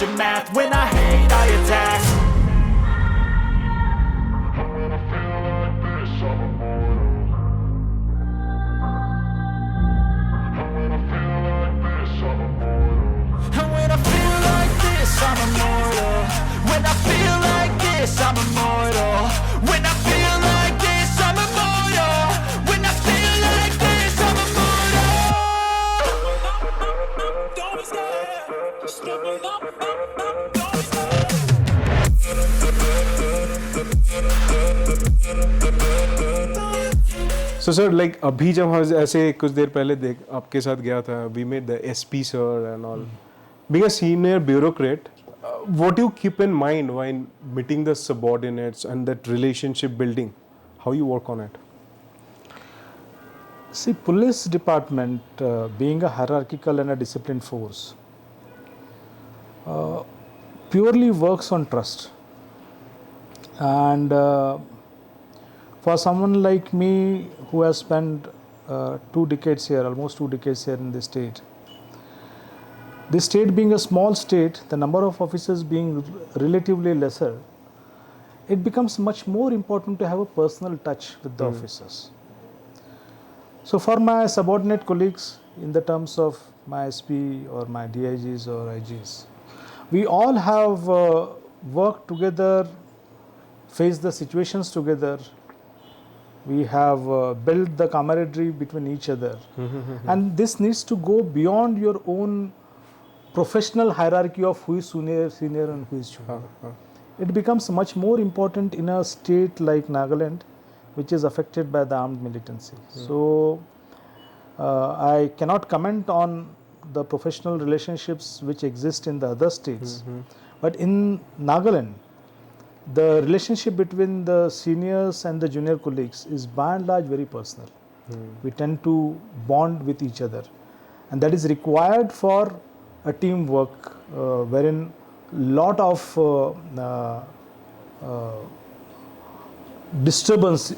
aftermath. When I hate, I attack. And when I feel like this, I'm immortal. When I feel like this, I'm immortal. When I feel like this, I'm immortal. When I feel like this, I'm immortal. Don't stop, just don't So sir, like अभी जब हम ऐसे कुछ देर पहले देख आपके साथ गया था, we met the SP sir and all. Being a senior bureaucrat, what do you keep in mind when meeting the subordinates and that relationship building? How you work on it? See, police department being a hierarchical and a disciplined force purely works on trust. And for someone like me who has spent 2 decades here, almost 2 decades here in the state being a small state, the number of officers being relatively lesser, it becomes much more important to have a personal touch with the officers. So for my subordinate colleagues, in the terms of my SP or my DIGs or IGs, we all have worked together, faced the situations together. We have built the camaraderie between each other. And this needs to go beyond your own professional hierarchy of who is senior and who is junior. It becomes much more important in a state like Nagaland, which is affected by the armed militancy. So I cannot comment on the professional relationships which exist in the other states. But in Nagaland, the relationship between the seniors and the junior colleagues is by and large very personal. We tend to bond with each other, and that is required for a teamwork wherein lot of disturbance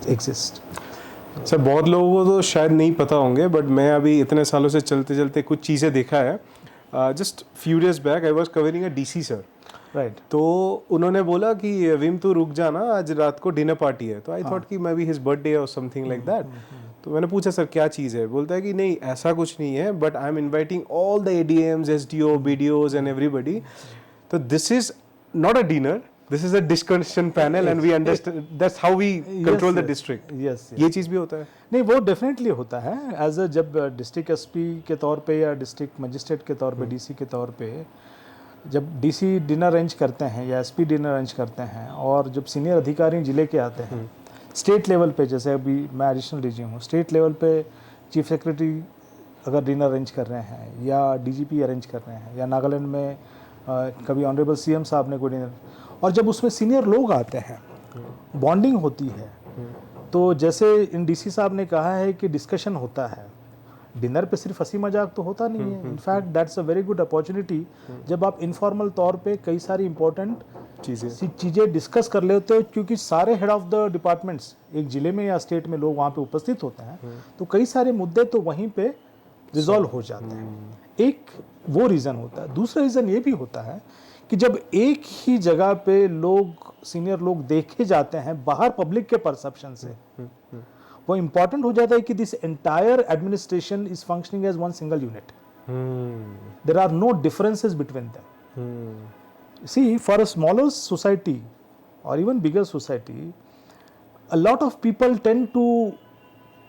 exists. Sir बहुत लोगों को तो शायद नहीं पता होंगे, but मैं अभी इतने सालों से चलते चलते कुछ चीज़ें देखा है. Just few days back I was covering a DC sir. Right. तो उन्होंने बोला कि विम तू रुक जाना, आज रात को डिनर पार्टी है. तो आई थॉट कि मे बी हिज बर्थडे और समथिंग लाइक दैट. तो मैंने पूछा सर क्या चीज़ है. बोलता है कि नहीं ऐसा कुछ नहीं है, but I am inviting all the ADMs, SDO, BDOs and everybody. तो this is not a dinner, this is a discussion panel and we understand that's how we control the district. Yes. ये चीज़ भी होता है? नहीं, वो definitely होता है. As a जब डिस्ट्रिक्ट SP के तौर पे या डिस्ट्रिक्ट मजिस्ट्रेट के तौर पे, DC के तौर पे जब DC डिनर अरेंज करते हैं या SP डिनर अरेंज करते हैं, और जब सीनियर अधिकारी ज़िले के आते हैं स्टेट लेवल पे, जैसे अभी मैं एडिशनल DG हूँ, स्टेट लेवल पे चीफ सेक्रेटरी अगर डिनर अरेंज कर रहे हैं या DGP अरेंज कर रहे हैं या नागालैंड में कभी ऑनरेबल CM साहब ने कोई डिनर, और जब उसमें सीनियर लोग आते हैं, बॉन्डिंग होती है. तो जैसे इन DC साहब ने कहा है कि डिस्कशन होता है, डिनर पे सिर्फ हंसी मजाक तो होता नहीं है. In fact that's a very good opportunity जब आप इनफॉर्मल तौर पे कई सारी इंपॉर्टेंट चीज़ें डिस्कस कर लेते हो, क्योंकि सारे हेड ऑफ द डिपार्टमेंट्स एक ज़िले में या स्टेट में लोग वहाँ पे उपस्थित होते हैं. तो कई सारे मुद्दे तो वहीं पे रिजॉल्व हो जाते हैं. एक वो रीज़न होता है. दूसरा रीज़न ये भी होता है कि जब एक ही जगह पे लोग, सीनियर लोग देखे जाते हैं बाहर पब्लिक के परसेप्शन से, वो इम्पॉर्टेंट हो जाता है कि this entire administration is functioning as one single unit. There are no differences between them. See, for a smaller society और even bigger society, a lot of people tend to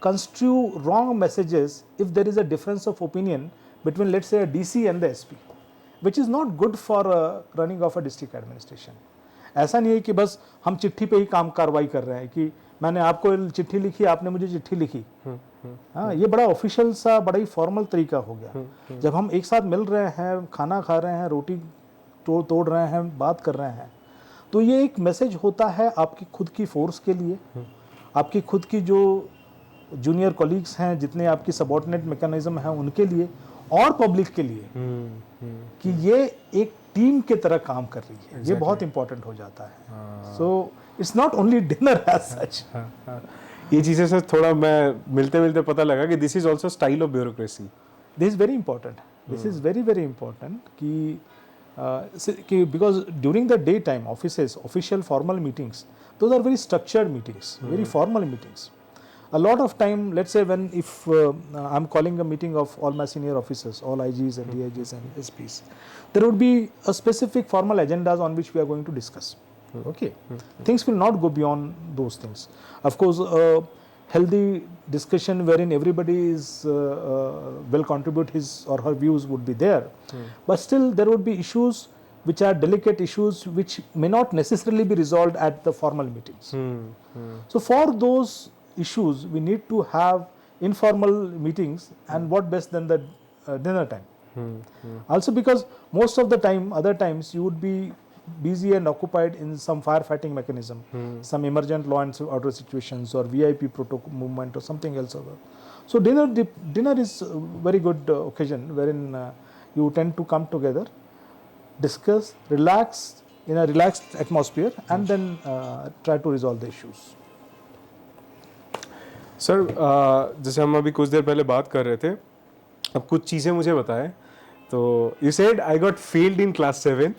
construe wrong messages if there is a difference of opinion between, let's say, a DC and the SP, which is not good for running of a district administration. ऐसा नहीं है कि बस हम चिट्ठी पे ही काम कार्रवाई कर रहे हैं कि मैंने आपको चिट्ठी लिखी, आपने मुझे चिट्ठी लिखी. हाँ, ये बड़ा ऑफिशियल सा, बड़ा ही फॉर्मल तरीका हो गया. जब हम एक साथ मिल रहे हैं, खाना खा रहे हैं, रोटी तोड़ रहे हैं, बात कर रहे हैं, तो ये एक मैसेज होता है आपकी खुद की फोर्स के लिए, आपकी खुद की जो जूनियर कॉलीग्स हैं, जितने आपकी सबऑर्डिनेट मैकेनिज्म हैं उनके लिए, और पब्लिक के लिए, कि ये एक टीम के तरह काम कर रही है. ये बहुत इंपॉर्टेंट हो जाता है. So it's not only dinner as such. ये चीज़ें सर थोड़ा मैं मिलते मिलते पता लगा कि this is also style of bureaucracy. This is very important. This is very very important कि because during the daytime offices, official formal meetings, those are very structured meetings, very formal meetings. A lot of time, let's say when if I'm calling a meeting of all my senior officers, all IGs and DIGs and SPs, there would be a specific formal agendas on which we are going to discuss. Okay, things will not go beyond those things. Of course, healthy discussion wherein everybody is will contribute his or her views would be there, but still there would be issues which are delicate issues which may not necessarily be resolved at the formal meetings. So for those issues we need to have informal meetings, and what best than the dinner time. Also because most of the time, other times you would be busy and occupied in some firefighting mechanism, some emergent law and order situations, or VIP protocol movement or something else. So dinner is a very good occasion wherein you tend to come together, discuss, relax in a relaxed atmosphere, and then try to resolve the issues. Sir जैसे हम अभी कुछ देर पहले बात कर रहे थे, अब कुछ चीज़ें मुझे बताएं. तो you said I got failed in class 7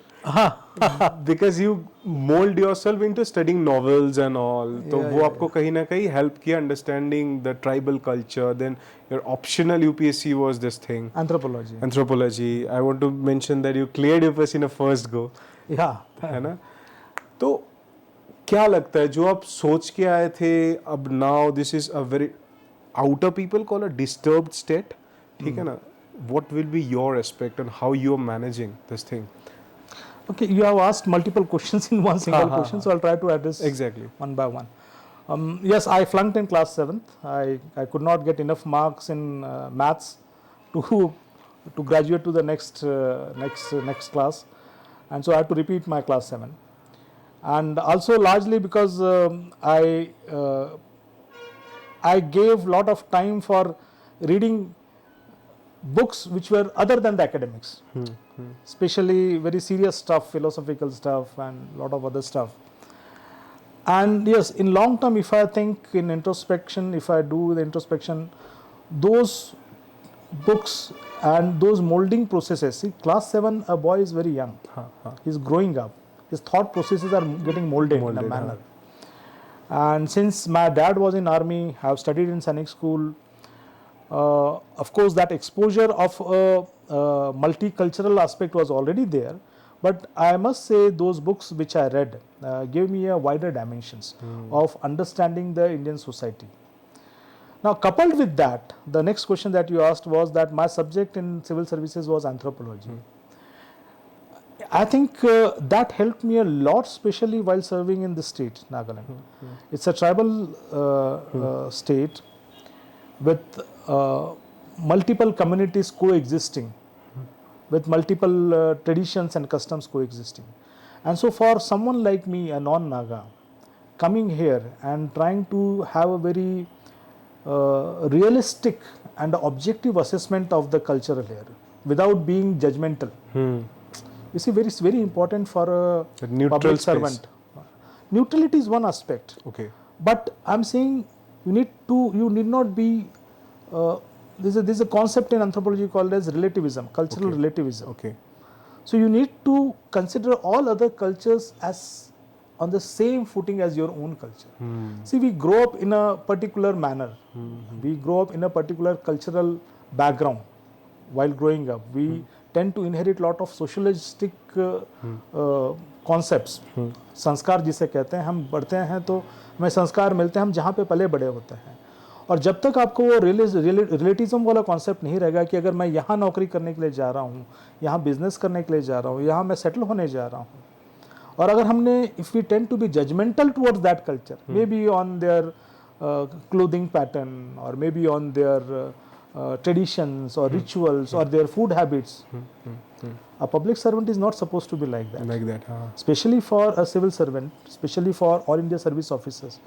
because you mold yourself into studying novels and all. तो वो आपको कहीं ना कहीं हेल्प किया understanding the tribal culture. Then your optional UPSC was this thing anthropology. I want to mention that you cleared UPSC in a first go. है ना? तो क्या लगता है जो आप सोच के आए थे, अब now this is a very outer people call a disturbed state, ठीक है ना? What will be your aspect and how you are managing this thing? Okay, you have asked multiple questions in one single question, so I'll try to address exactly one by one. Yes, I flunked in class 7th. I could not get enough marks in maths to graduate to the next class, and so I had to repeat my class 7. And also largely because I gave lot of time for reading books which were other than the academics, especially very serious stuff, philosophical stuff and lot of other stuff. And yes, in long term, if I think in introspection, if I do the introspection, those books and those molding processes, see, class 7, a boy is very young, he's growing up, his thought processes are getting molded in a manner. And since my dad was in army, I have studied in Sainik school. Of course, that exposure of a multicultural aspect was already there, but I must say those books which I read gave me a wider dimensions of understanding the Indian society. Now, coupled with that, the next question that you asked was that my subject in civil services was anthropology. I think that helped me a lot, especially while serving in the state, Nagaland. It's a tribal state with multiple communities coexisting, with multiple traditions and customs coexisting. And so for someone like me, a non-Naga, coming here and trying to have a very realistic and objective assessment of the culture here without being judgmental. You see, it's very important for a public servant. Neutrality is one aspect. Okay. But I'm saying you need not be, there's a concept in anthropology called as relativism, cultural relativism. Okay. So you need to consider all other cultures as on the same footing as your own culture. See, we grow up in a particular manner. We grow up in a particular cultural background while growing up. We tend to inherit lot of socialistic concepts. संस्कार जिसे कहते हैं, हम बढ़ते हैं तो हमें संस्कार मिलते हैं हम जहाँ पे पले बड़े होते हैं. और जब तक आपको वो रिलेटिज्म वाला कॉन्सेप्ट नहीं रहेगा कि अगर मैं यहाँ नौकरी करने के लिए जा रहा हूँ, यहाँ बिजनेस करने के लिए जा रहा हूँ, यहाँ मैं सेटल होने जा रहा हूँ, और अगर हमने if we tend to be judgmental towards that culture, maybe on their clothing pattern और maybe on their traditions or rituals or their food habits, a public servant is not supposed to be like that. Especially for a civil servant, especially for all India service officers,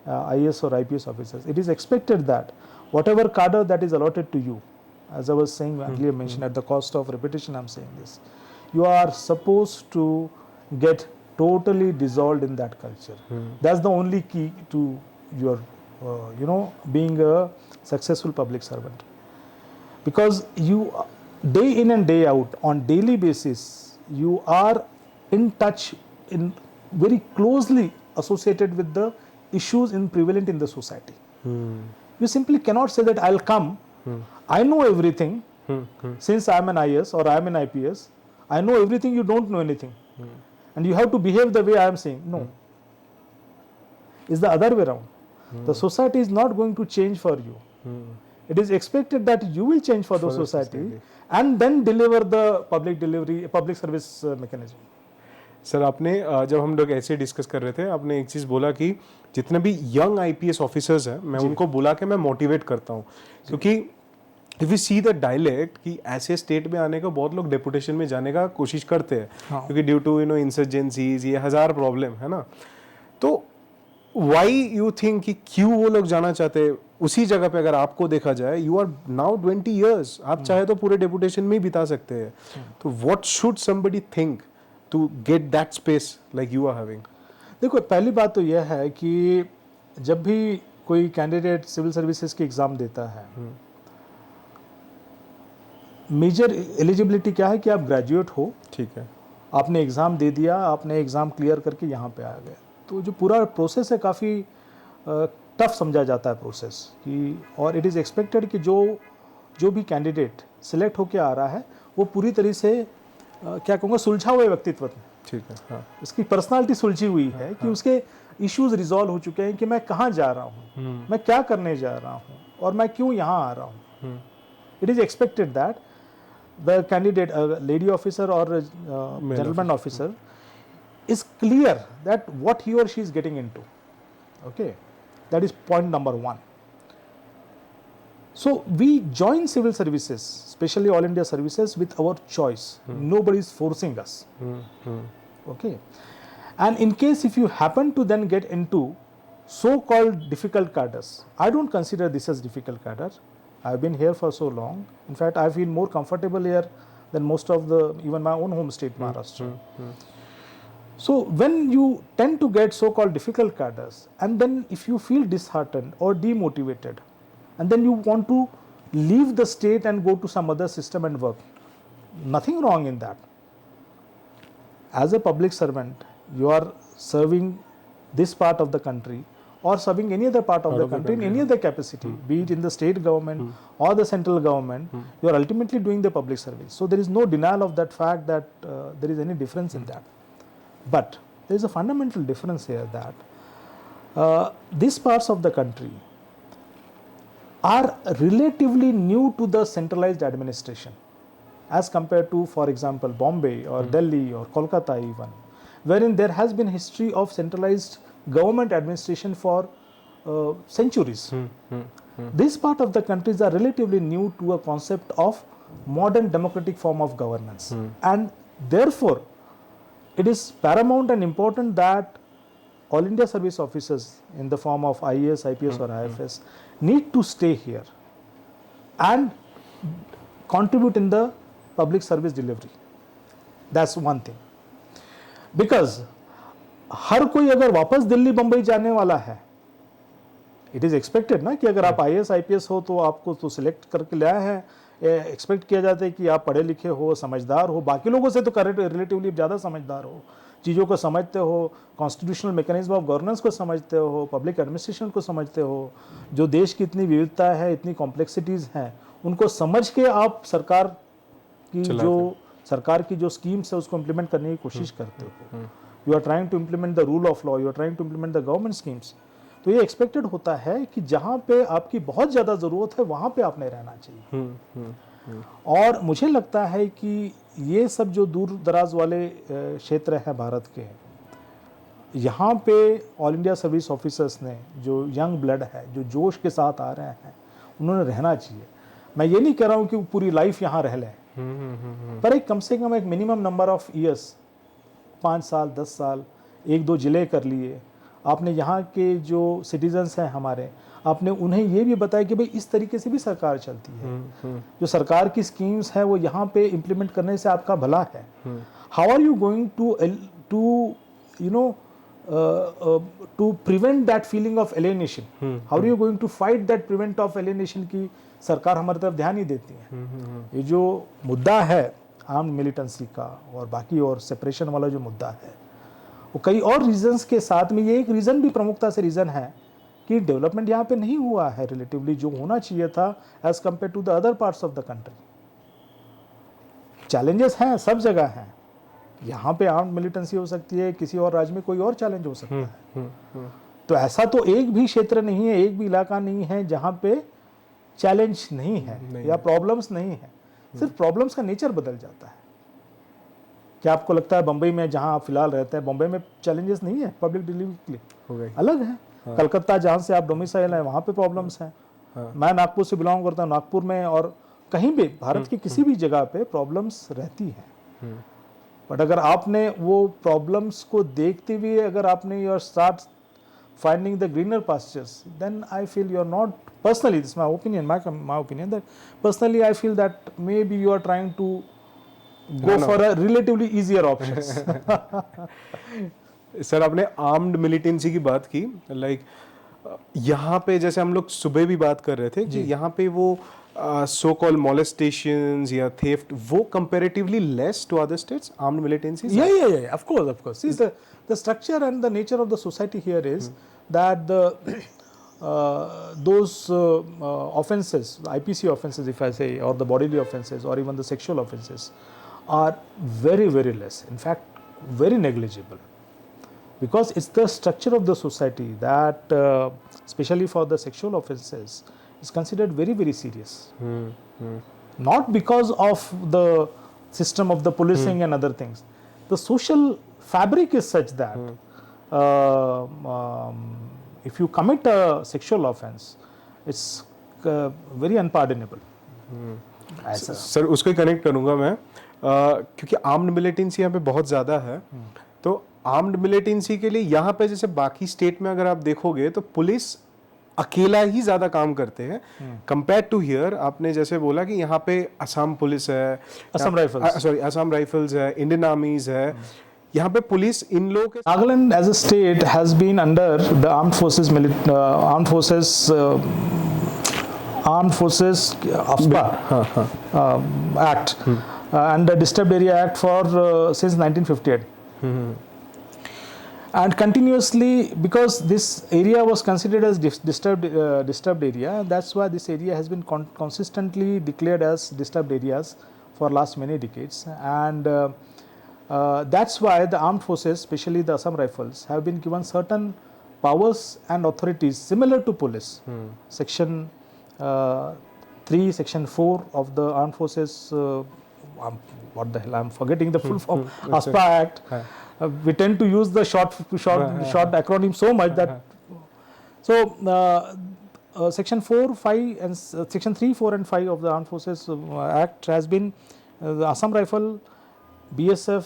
IAS or IPS officers, it is expected that whatever cadre that is allotted to you, as I was saying earlier, mentioned at the cost of repetition, I'm saying this, you are supposed to get totally dissolved in that culture. That's the only key to your being a successful public servant. Because day in and day out, on daily basis, you are in touch, in very closely associated with the issues prevalent in the society. You simply cannot say that I'll come, I know everything, since I'm an IS or I'm an IPS, I know everything, you don't know anything. And you have to behave the way I am saying. No. It's the other way around. The society is not going to change for you. It is expected that you will change for the society and then deliver the public service mechanism. Sir आपने जब हम लोग ऐसे discuss कर रहे थे, आपने एक चीज़ बोला कि जितने भी यंग आईपीएस ऑफिसर्स हैं, मैं उनको बुला के मैं मोटिवेट करता हूँ, क्योंकि if you see the dialect कि ऐसे स्टेट में आने का बहुत लोग डेपुटेशन में जाने का कोशिश करते हैं, क्योंकि ड्यू टू इंसर्जेंसीज, ये 1000 प्रॉब्लम है ना. तो वाई यू थिंक कि क्यों वो लोग जाना चाहते हैं उसी जगह पे? अगर आपको देखा जाए, यू आर नाउ 20 years, आप चाहे तो पूरे डेपुटेशन में ही बिता सकते हैं. तो what should somebody think to get that space like you are having? देखो, पहली बात तो यह है कि जब भी कोई कैंडिडेट सिविल सर्विसेज की एग्ज़ाम देता है, मेजर एलिजिबिलिटी क्या है कि आप ग्रेजुएट हो, ठीक है, आपने एग्ज़ाम दे दिया, आपने एग्ज़ाम क्लियर करके यहाँ पे आ गए. तो जो पूरा प्रोसेस है काफ़ी टफ समझा जाता है प्रोसेस कि, और इट इज़ एक्सपेक्टेड कि जो भी कैंडिडेट सिलेक्ट होके आ रहा है वो पूरी तरह से क्या कहूँगा, सुलझा हुआ व्यक्तित्व. ठीक है, हाँ, उसकी पर्सनालिटी सुलझी हुई है कि उसके इश्यूज रिजॉल्व हो चुके हैं कि मैं कहाँ जा रहा हूँ, मैं क्या करने जा रहा हूँ और मैं क्यों यहाँ आ रहा हूँ. It is expected that the candidate, lady officer और gentleman officer, is clear that what he or she is getting into. Okay, that is point number 1. So we join civil services, especially all India services, with our choice. Nobody is forcing us. Okay, and in case if you happen to then get into so-called difficult cadres, I don't consider this as difficult cadre. I've been here for so long. In fact, I feel more comfortable here than most of even my own home state, Maharashtra. So when you tend to get so-called difficult cadres, and then if you feel disheartened or demotivated, and then you want to leave the state and go to some other system and work, nothing wrong in that. As a public servant, you are serving this part of the country or serving any other part of the country in any other capacity, be it in the state government or the central government, you are ultimately doing the public service. So there is no denial of that fact that there is any difference in that. But there is a fundamental difference here that these parts of the country are relatively new to the centralized administration as compared to, for example, Bombay or Delhi or Kolkata even, wherein there has been history of centralized government administration for centuries. This part of the countries are relatively new to a concept of modern democratic form of governance, and therefore it is paramount and important that all India service officers in the form of IAS, IPS or IFS need to stay here and contribute in the public service delivery. That's one thing. Because हर कोई अगर वापस दिल्ली बम्बई जाने वाला है, it is expected ना कि अगर आप IAS IPS हो तो आपको तो सिलेक्ट करके ले आए हैं, एक्सपेक्ट किया जाता है कि आप पढ़े लिखे हो, समझदार हो, बाकी लोगों से तो रिलेटिवली ज़्यादा समझदार हो, चीज़ों को समझते हो, कॉन्स्टिट्यूशनल मैकेनिज्म ऑफ गवर्नेंस को समझते हो, पब्लिक एडमिनिस्ट्रेशन को समझते हो, जो देश की इतनी विविधता है, इतनी कॉम्प्लेक्सिटीज़ हैं, उनको समझ के आप सरकार की जो स्कीम्स है उसको इम्प्लीमेंट करने की कोशिश करते हो. You are trying to implement the rule of law, you are trying to implement the government schemes. तो ये एक्सपेक्टेड होता है कि जहाँ पे आपकी बहुत ज़्यादा ज़रूरत है वहाँ पे आपने रहना चाहिए. और मुझे लगता है कि ये सब जो दूर दराज वाले क्षेत्र हैं भारत के, यहाँ पे ऑल इंडिया सर्विस ऑफिसर्स ने, जो यंग ब्लड है, जो जोश के साथ आ रहे हैं, उन्होंने रहना चाहिए. मैं ये नहीं कह रहा हूँ कि पूरी लाइफ यहाँ रह लें, पर एक कम से कम एक मिनिमम नंबर ऑफ ईयर्स, 5 साल 10 साल, 1-2 जिले कर लिए, आपने यहाँ के जो सिटीजन्स हैं हमारे, आपने उन्हें ये भी बताया कि भाई इस तरीके से भी सरकार चलती है, जो सरकार की स्कीम्स हैं वो यहाँ पे इम्प्लीमेंट करने से आपका भला है. How are you going to you know to prevent that feeling of alienation? How are you going to fight that prevent of alienation की सरकार हमारी तरफ ध्यान ही देती है। ये जो मुद्दा है आर्म्ड मिलिटेंसी का और बाकी और सेपरेशन वाला जो मुद्दा है, वो कई और रीजंस के साथ में ये एक रीज़न भी प्रमुखता से रीज़न है कि डेवलपमेंट यहाँ पे नहीं हुआ है रिलेटिवली जो होना चाहिए था as compared to the other parts of the country. Challenges हैं, सब जगह हैं। यहाँ पे आर्म्ड मिलिटेंसी हो सकती है, किसी और राज्य में कोई और चैलेंज हो सकता है। तो ऐसा तो एक भी क्षेत्र नहीं है, एक भी इलाका नहीं है जहाँ पे चैलेंज नहीं है या प्रॉब्लम्स नहीं है। सिर्फ प्रॉब्लम्स का नेचर बदल जाता है। क्या आपको लगता है बम्बई में जहाँ आप फिलहाल रहते हैं, बम्बई में चैलेंजेस नहीं है पब्लिक डिलीवरी के लिए? अलग है। कलकत्ता जहाँ से आप डोमिसाइल है वहाँ पे प्रॉब्लम्स हैं। मैं नागपुर से बिलोंग करता हूँ, नागपुर में और कहीं भी भारत की किसी भी जगह पे प्रॉब्लम्स रहती हैं। बट अगर आपने वो प्रॉब्लम्स को देखते हुए अगर आपने your start finding the greener pastures, then I feel you are not, personally this is my opinion, my opinion, that personally I feel that maybe you are trying to go for a relatively easier options. Sir आपने armed militancy की बात की, like यहाँ पे जैसे हम लोग सुबह भी बात कर रहे थे कि यहाँ पे वो सो कॉल्ड मोलेस्टेशंस या थेफ्ट वो comparatively less to other states armed militancy? Yeah, of course. See, the structure and the nature of the society here is that those offenses, IPC offenses if I say, or the bodily offenses or even the sexual offenses are very, very less. In fact, very negligible. Because it's the structure of the society that, especially for the sexual offenses, is considered very, very serious. Not because of the system of the policing and other things. The social fabric is such that if you commit a sexual offense, it's very unpardonable. Sir उसको ही connect करूंगा मैं, क्योंकि armed militancy यहाँ पे बहुत ज़्यादा है। तो आर्म्ड मिलिटेंसी के लिए यहाँ पे जैसे बाकी स्टेट में अगर आप देखोगे तो पुलिस अकेला ही ज़्यादा काम करते हैं कंपेयर टू हियर। आपने जैसे बोला कि यहाँ पे असम पुलिस है, असम राइफल्स है, इंडियन आर्मीज है, यहाँ पे पुलिस इन लोगों के। Nagaland as a state has been under the Armed Forces AFSPA Act and the Disturbed Area Act for since 1958. And continuously, because this area was considered as disturbed area, that's why this area has been consistently declared as disturbed areas for last many decades. And that's why the armed forces, especially the Assam Rifles, have been given certain powers and authorities similar to police. Section 3, Section 4 of the Armed Forces, what the hell, I'm forgetting the full form, ASPA Act. We tend to use the short acronym so much that, so Section 4, 5 and Section 3, 4 and 5 of the Armed Forces Act has been, the Assam Rifle, BSF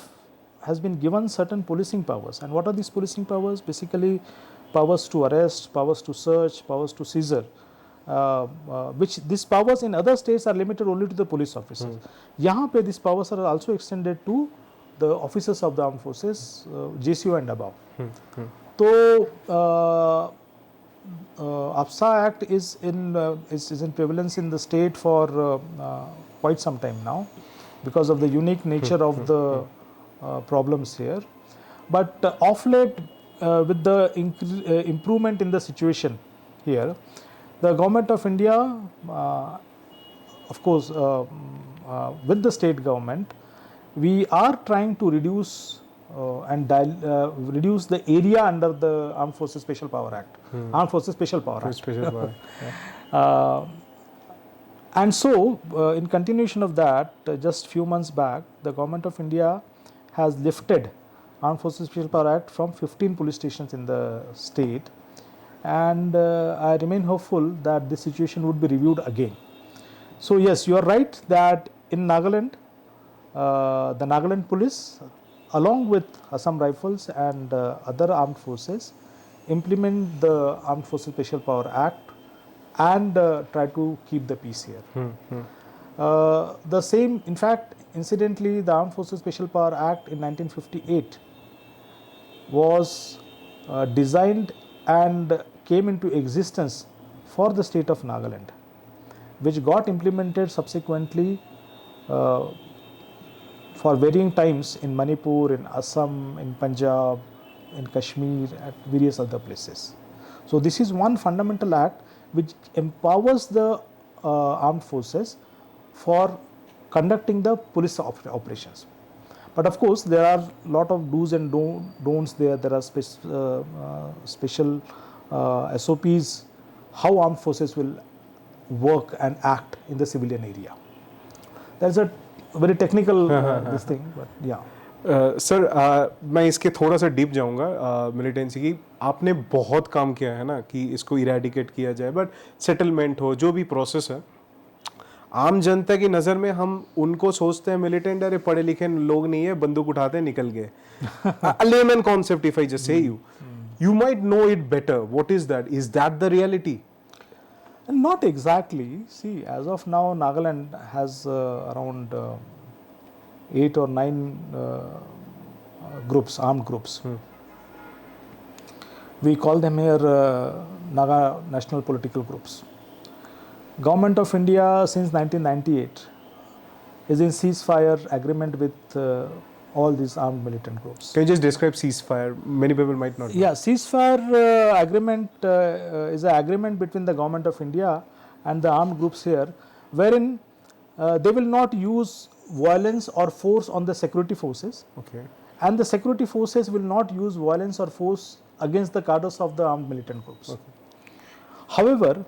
has been given certain policing powers. And what are these policing powers? Basically powers to arrest, powers to search, powers to seizure, which these powers in other states are limited only to the police officers. यहाँ पे these powers are also extended to the officers of the armed forces, JCO and above. तो AFSA Act is in prevalence in the state for quite some time now because of the unique nature of the problems here. But of late, with the improvement in the situation here, the government of India, of course, with the state government, we are trying to reduce reduce the area under the Armed Forces Special Power Act. Armed Forces Special Power Act. And so, in continuation of that, just few months back, the government of India has lifted Armed Forces Special Power Act from 15 police stations in the state, and I remain hopeful that this situation would be reviewed again. So yes, you are right that in Nagaland, the Nagaland police, along with Assam Rifles and other armed forces, implement the Armed Forces Special Power Act and try to keep the peace here. The same, in fact, incidentally, the Armed Forces Special Power Act in 1958 was designed and came into existence for the state of Nagaland. which got implemented subsequently for varying times in Manipur, in Assam, in Punjab, in Kashmir, at various other places. So this is one fundamental act which empowers the armed forces for conducting the police operations. But of course, there are a lot of do's and don'ts there. There are special SOPs how armed forces will work and act in the civilian area. That's a very technical this thing, but yeah. Sir मैं इसके थोड़ा सा deep जाऊंगा militancy की. आपने बहुत काम किया है ना कि इसको इरेडिकेट किया जाए, बट सेटलमेंट हो जो भी प्रोसेस है, आम जनता की नज़र में हम उनको सोचते हैं मिलिटेंट अरे पढ़े लिखे लोग नहीं है, बंदूक उठाते निकल गए. Lemon concept if I just say you might know it better. What is that? Is that the reality? Not exactly. See, as of now, Nagaland has around 8 or 9 groups, armed groups. We call them here Naga National Political Groups. Government of India since 1998 is in ceasefire agreement with all these armed militant groups. Can you just describe ceasefire? Many people might not know. Yeah, ceasefire agreement is an agreement between the government of India and the armed groups here, wherein they will not use violence or force on the security forces. Okay. And the security forces will not use violence or force against the cadres of the armed militant groups. Okay. However,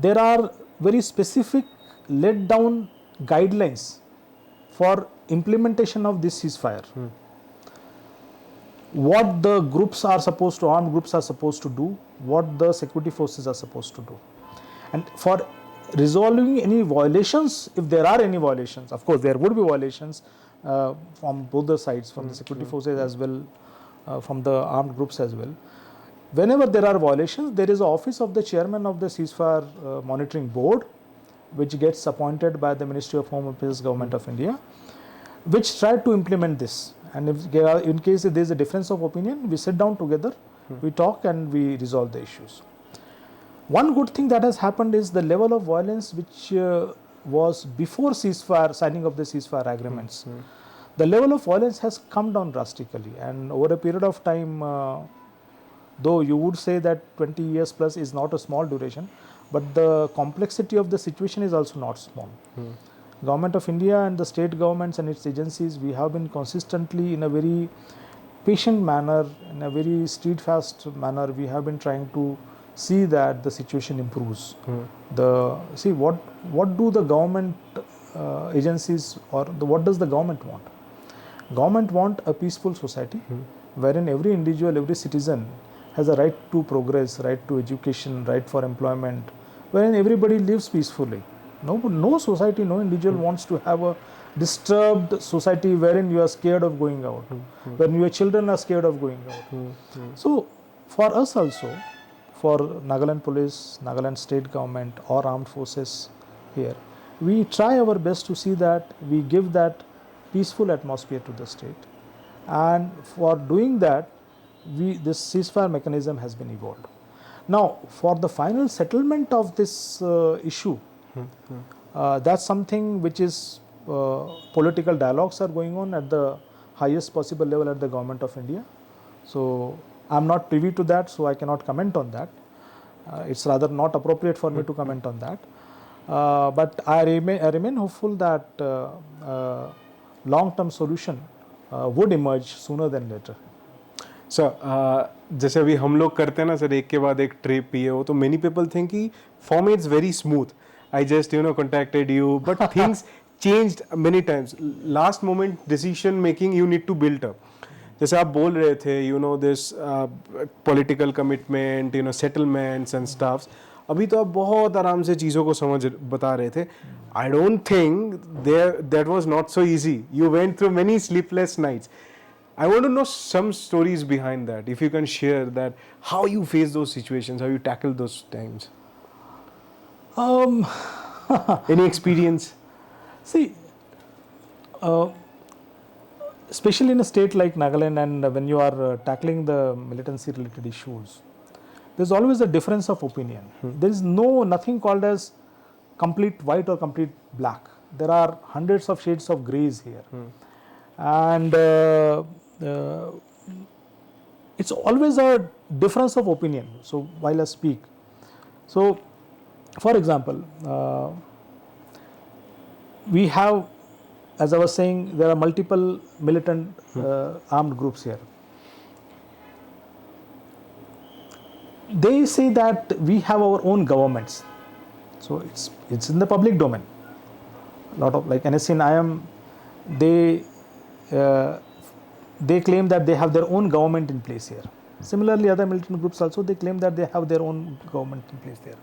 there are very specific laid down guidelines for implementation of this ceasefire. What the groups are supposed to, armed groups are supposed to do, what the security forces are supposed to do. And for resolving any violations, if there are any violations, of course there would be violations from both the sides, from the security forces as well, from the armed groups as well. Whenever there are violations, there is an office of the chairman of the ceasefire monitoring board, which gets appointed by the Ministry of Home Affairs, Government of India, which try to implement this. And if in case there is a difference of opinion, we sit down together, we talk and we resolve the issues. One good thing that has happened is the level of violence which was before ceasefire, signing of the ceasefire agreements. The level of violence has come down drastically, and over a period of time, though you would say that 20 years plus is not a small duration, but the complexity of the situation is also not small. Government of India and the state governments and its agencies, we have been consistently in a very patient manner, in a very steadfast manner, we have been trying to see that the situation improves. See what do the government agencies or what does the government want? Government want a peaceful society wherein every individual, every citizen has a right to progress, right to education, right for employment, wherein everybody lives peacefully. No society, no individual wants to have a disturbed society wherein you are scared of going out, when your children are scared of going out. So for us also, for Nagaland Police, Nagaland State Government or armed forces here, we try our best to see that we give that peaceful atmosphere to the state, and for doing that, this ceasefire mechanism has been evolved. Now, for the final settlement of this issue, that's something which is political dialogues are going on at the highest possible level at the Government of India. So I am not privy to that, so I cannot comment on that. It's rather not appropriate for me to comment on that. But I remain hopeful that long-term solution would emerge sooner than later. Sir जैसे अभी हम लोग करते हैं ना sir, एक के बाद एक ट्रिप पिए हो, तो मेनी पीपल थिंक कि for me it's very smooth, I just contacted you, but things changed many times. Last moment decision making you need to build up. जैसे आप बोल रहे थे this political commitment, settlements and stuffs, अभी तो आप बहुत आराम से चीज़ों को बता रहे थे. I don't think that was not so easy. You went through many sleepless nights. I want to know some stories behind that. If you can share that, how you face those situations, how you tackle those times. Any experience? See, especially in a state like Nagaland, and when you are tackling the militancy related issues, there's always a difference of opinion. There is nothing called as complete white or complete black. There are hundreds of shades of grays here, and it's always a difference of opinion. So while I speak, so for example, we have, as I was saying, there are multiple militant armed groups here. They say that we have our own governments, so it's in the public domain. A lot of, like NSC and IM, they claim that they have their own government in place here. Similarly, other militant groups also, they claim that they have their own government in place there.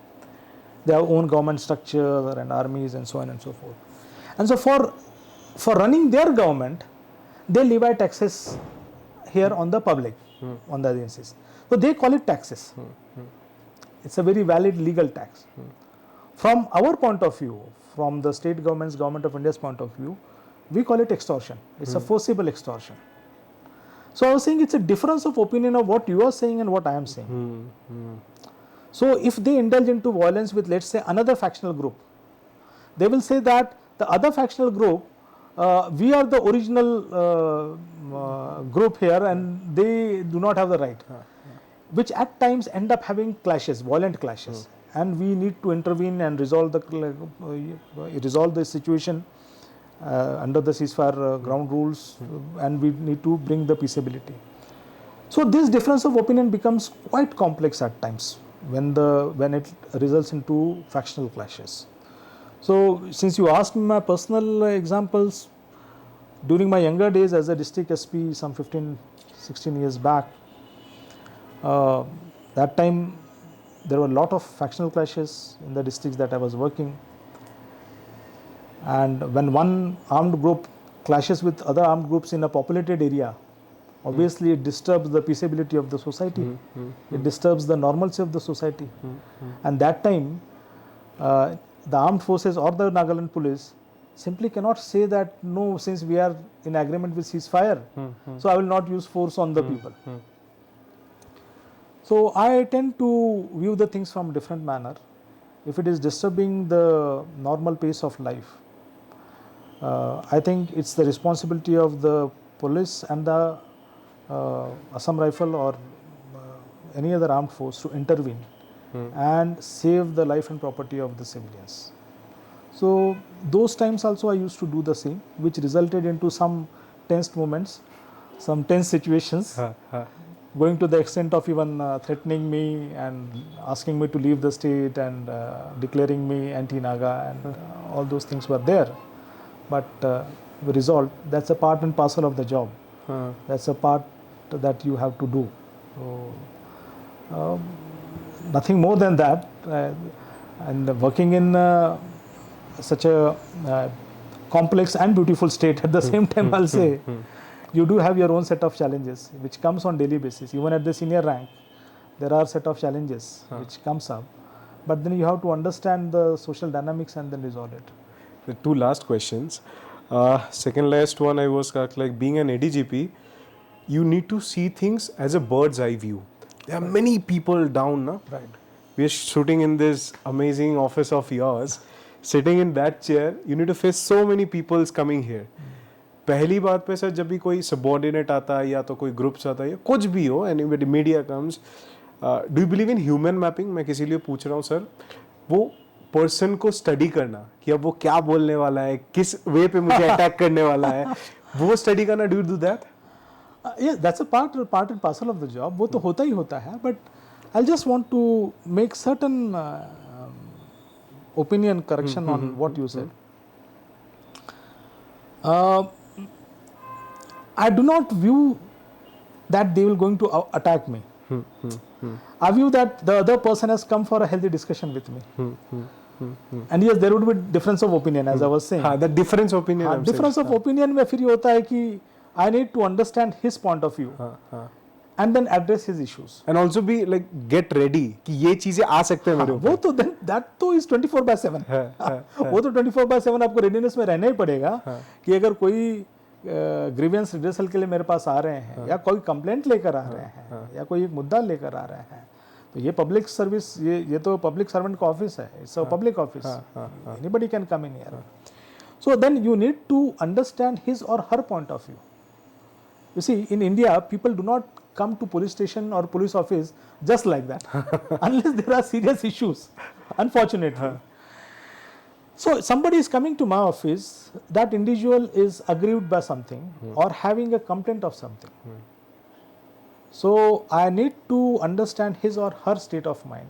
They have own government structure and armies and so on and so forth. And so for running their government, they levy taxes here on the public, on the agencies. So they call it taxes. It's a very valid legal tax. From our point of view, from the state government's, Government of India's point of view, we call it extortion. It's a forcible extortion. So I was saying it's a difference of opinion of what you are saying and what I am saying. So if they indulge into violence with, let's say, another factional group, they will say that the other factional group, we are the original group here and they do not have the right, which at times end up having clashes, violent clashes, and we need to intervene and resolve the situation under the ceasefire ground rules, and we need to bring the peaceability. So this difference of opinion becomes quite complex at times when it results into factional clashes. So since you asked me my personal examples, during my younger days as a district SP some 15-16 years back, that time there were a lot of factional clashes in the districts that I was working. And when one armed group clashes with other armed groups in a populated area, obviously it disturbs the peaceability of the society. It disturbs the normalcy of the society. And that time, the armed forces or the Nagaland police simply cannot say that, no, since we are in agreement with ceasefire, so I will not use force on the people. So I tend to view the things from a different manner. If it is disturbing the normal pace of life, I think it's the responsibility of the police and the Assam Rifle or any other armed force to intervene and save the life and property of the civilians. So those times also I used to do the same, which resulted into some tensed moments, some tense situations, going to the extent of even threatening me and asking me to leave the state and declaring me anti-Naga, and all those things were there. But we resolved. That's a part and parcel of the job. That's a part that you have to do. So, nothing more than that. And working in such a complex and beautiful state at the same time, I'll say, you do have your own set of challenges which comes on daily basis. Even at the senior rank, there are set of challenges which comes up. But then you have to understand the social dynamics and then resolve it. The two last questions. Second last one, I was like, being an ADGP, you need to see things as a bird's eye view. There are many people down, na? Right. We are shooting in this amazing office of yours. Sitting in that chair, you need to face so many people coming here. पहली बात पे sir, जब भी कोई subordinate आता है या तो कोई ग्रुप्स आता है या कुछ भी हो, anybody media comes, do you believe in human mapping? मैं किसी लिए पूछ रहा हूँ सर, वो पर्सन को स्टडी करना कि अब वो क्या बोलने वाला है, किस वे पे मुझे अटैक करने वाला है, वो स्टडी करना, do you do that? Yes, that's a part and parcel of the job. वो तो होता ही होता है, but I'll just want to make certain opinion correction on what you said. I do not view that they will going to attack me. I view that the other person has come for a healthy discussion with me. And yes, there would be difference of opinion, as I was saying. The difference of opinion. Difference of opinion में फिर ये होता है कि I need to understand his point of view and then address his issues. And also be like get ready कि ये चीजें आ सकते हैं मेरे ऊपर. वो तो then that तो is 24/7. वो तो 24/7 आपको readiness में रहना ही पड़ेगा कि अगर कोई ग्रीवेंस रिड्रेसल के लिए मेरे पास आ रहे हैं या कोई कंप्लेंट लेकर आ रहे हैं या कोई एक मुद्दा लेकर आ रहे हैं, ये पब्लिक सर्विस, ये तो पब्लिक सर्वेंट का ऑफिस है, it's a public office, anybody can come in here. So then you need to understand his or her point of view. You see, in India, people do not come to police station or police office just like that, unless there are serious issues, unfortunately. So somebody is coming to my office, that individual is aggrieved by something or having a complaint of something. So I need to understand his or her state of mind,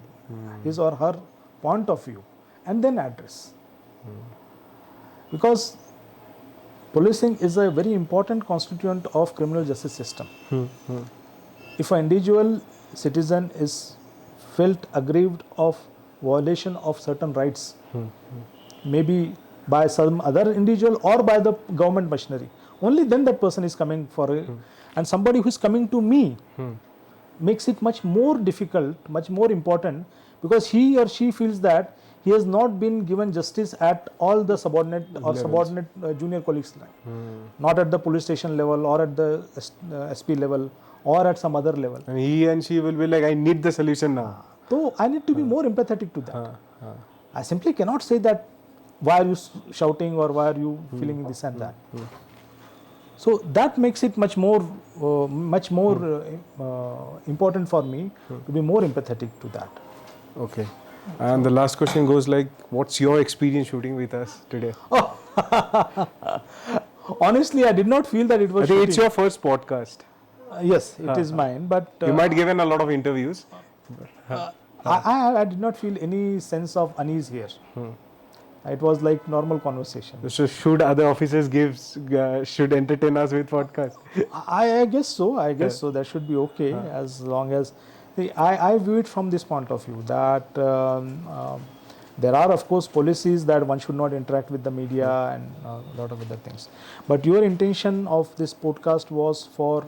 his or her point of view, and then address. Because policing is a very important constituent of criminal justice system. If an individual citizen is felt aggrieved of violation of certain rights, maybe by some other individual or by the government machinery, only then that person is coming for it. And somebody who is coming to me makes it much more difficult, much more important, because he or she feels that he has not been given justice at all the subordinate or subordinate junior colleagues level, not at the police station level or at the SP level or at some other level. And he and she will be like, I need the solution now. So I need to be more empathetic to that. I simply cannot say that why are you shouting or why are you feeling this and that. So that makes it much more important for me to be more empathetic to that. Okay. And the last question goes like, what's your experience shooting with us today? Honestly, I did not feel that it was I think shooting. it's your first podcast. Yes, it is mine, but You might given a lot of interviews. I did not feel any sense of unease here. It was like normal conversation. So should other officers should entertain us with podcast? I guess so. I guess so. That should be okay as long as. See, I view it from this point of view that there are of course policies that one should not interact with the media and a lot of other things. But your intention of this podcast was for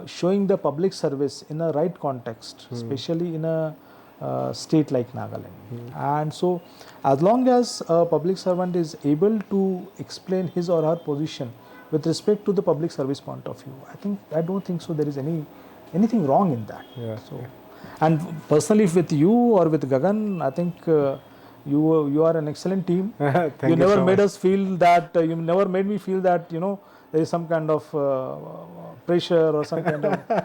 showing the public service in a right context, especially in a state like Nagaland. And so as long as a public servant is able to explain his or her position with respect to the public service point of view, I don't think so there is anything wrong in that. Yeah. So, and personally with you or with Gagan, I think you are an excellent team. Thank You never so made much. us feel that, you never made me feel that, there is some kind of pressure or some kind of.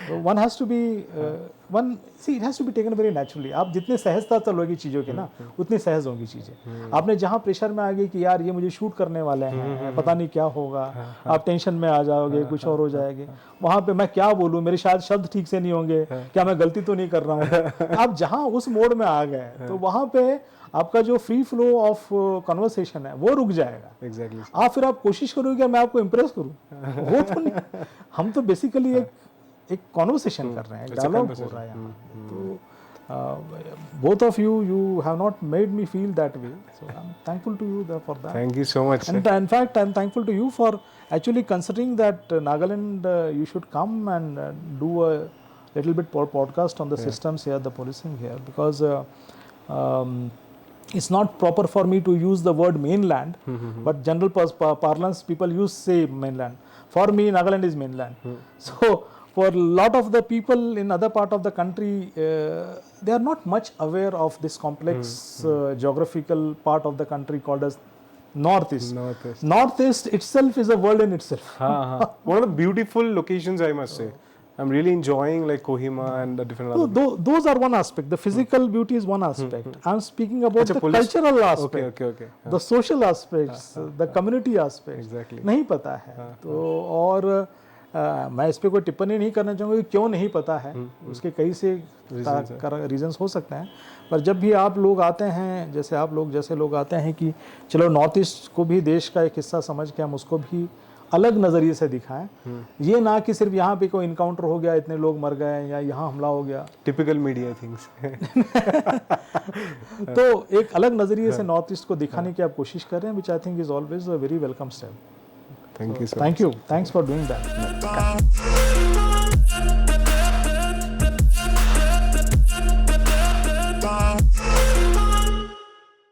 One has to be, it has to be taken very naturally. आप जितने सहजता चलोगी चीज़ों की ना, उतनी सहज होंगी चीज़ें. आपने जहाँ प्रेशर में आ गई कि यार ये मुझे शूट करने वाले हैं, पता नहीं क्या होगा, आप टेंशन में आ जाओगे, कुछ और हो जाएगी. वहाँ पे मैं क्या बोलूँ, मेरे शायद शब्द ठीक से नहीं होंगे, क्या मैं गलती तो नहीं कर रहा हूँ. आप जहाँ उस मोड में आ गए, तो वहाँ पे आपका जो फ्री फ्लो ऑफ कन्वर्सेशन है वो रुक जाएगा. Exactly. फिर आप कोशिश करोगे कि मैं आपको इम्प्रेस करूँ, वो तो नहीं. हम तो बेसिकली एक कॉन्वर्सेशन कर रहे हैं, डायलॉग हो रहा है यहाँ. तो both of you have not made me feel that way, so I'm thankful to you for that. Thank you so much. And in fact, I'm thankful to you for actually considering that Nagaland you should come and do a little bit podcast on the systems here, the policing here, because it's not proper for me to use the word mainland, but general parlance people say mainland. For me, Nagaland is mainland. So for a lot of the people in other part of the country, they are not much aware of this complex geographical part of the country called as Northeast. Northeast itself is a world in itself. One of the beautiful locations, I must say. I'm really enjoying like Kohima and the different other. Those are one aspect. The physical beauty is one aspect. I'm speaking about the cultural aspect, Okay. the social aspects, the community aspects. Exactly. नहीं पता है. तो और मैं इस पे कोई टिप्पणी नहीं करना चाहूँगा कि क्यों नहीं पता है. उसके कई से रीजंस हो सकते हैं. पर जब भी आप लोग आते हैं, जैसे आप लोग जैसे लोग आते हैं कि चलो नॉर्थ ईस्ट को भी देश का एक हिस्सा समझ के हम उसको भी अलग नज़रिए से दिखाएं, ये ना कि सिर्फ यहाँ पे कोई इनकाउंटर हो गया, इतने लोग मर गए या यहाँ हमला हो गया. Typical media things. तो एक अलग नज़रिए से नॉर्थ ईस्ट को दिखाने की आप कोशिश कर रहे हैं, which I think is always a very welcome step. Thank you so much. Thank you. Thanks for doing that.